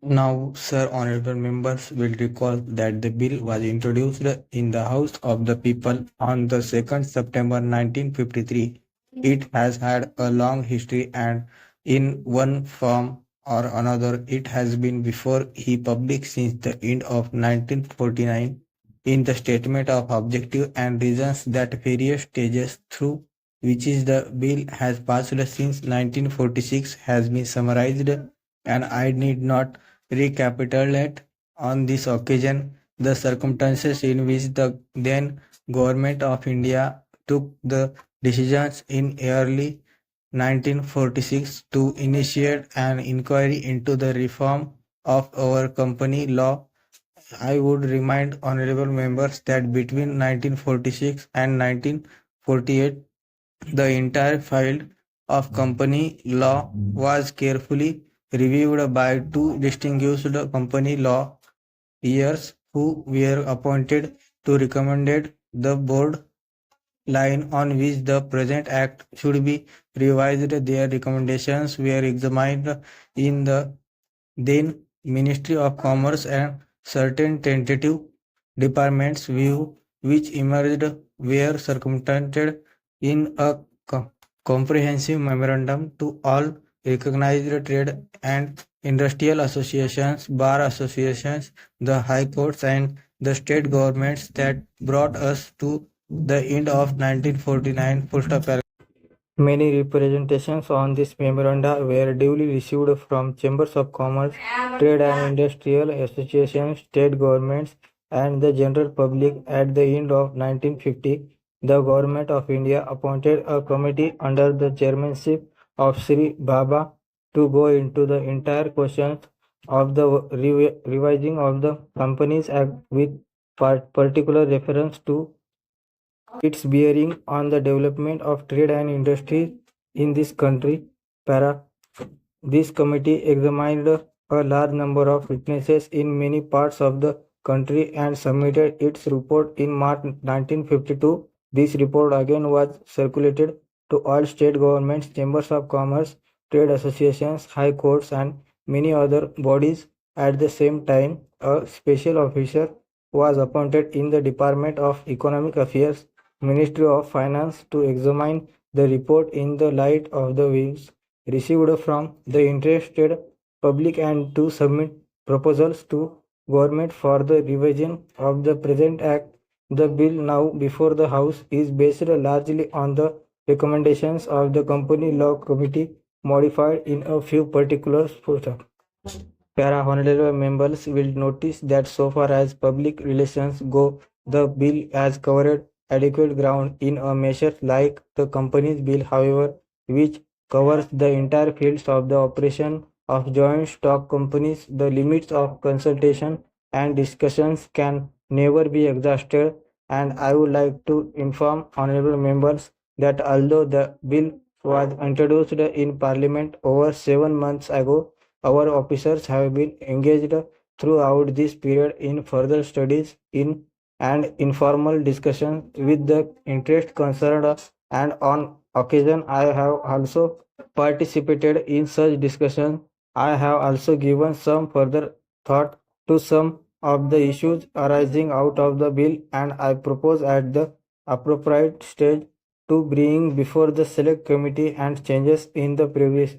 Now, Sir Honorable Members will recall that the bill was introduced in the House of the People on the 2nd September 1953. It has had a long history and in one form or another it has been before he public since the end of 1949 in the statement of objective and reasons that various stages through which is the bill has passed since 1946 has been summarized, and I need not recapitulate on this occasion the circumstances in which the then government of India took the decisions in early 1946 to initiate an inquiry into the reform of our company law. I would remind honorable members that between 1946 and 1948 the entire field of company law was carefully reviewed by two distinguished company law lawyers who were appointed to recommend the board line on which the present act should be revised. Their recommendations were examined in the then Ministry of Commerce and certain tentative departments view which emerged were circumstanted in a comprehensive memorandum to all recognized trade and industrial associations, bar associations, the high courts and the state governments that brought us to the end of 1949. Many representations on this memoranda were duly received from chambers of commerce, trade and industrial associations, state governments, and the general public. At the end of 1950, the government of India appointed a committee under the chairmanship of Sri Baba to go into the entire questions of the revising of the Companies Act with particular reference to its bearing on the development of trade and industry in this country. This committee examined a large number of witnesses in many parts of the country and submitted its report in March 1952. This report again was circulated to all state governments, chambers of commerce, trade associations, high courts, and many other bodies. At the same time, a special officer was appointed in the Department of Economic Affairs, Ministry of Finance, to examine the report in the light of the views received from the interested public and to submit proposals to government for the revision of the present act. The bill now before the House is based largely on the recommendations of the Company Law Committee, modified in a few particulars. Honorable members will notice that so far as public relations go, the bill has covered adequate ground in a measure like the Companies Bill, however, which covers the entire fields of the operation of joint stock companies. The limits of consultation and discussions can never be exhausted, and I would like to inform honorable members that although the bill was introduced in Parliament over 7 months ago, our officers have been engaged throughout this period in further studies in and informal discussions with the interest concerned, and on occasion I have also participated in such discussions. I have also given some further thought to some of the issues arising out of the bill, and I propose at the appropriate stage to bring before the select committee and changes in the previous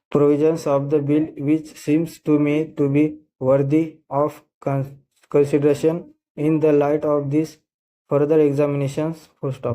provisions of the bill which seems to me to be worthy of consideration in the light of these further examinations. Full stop.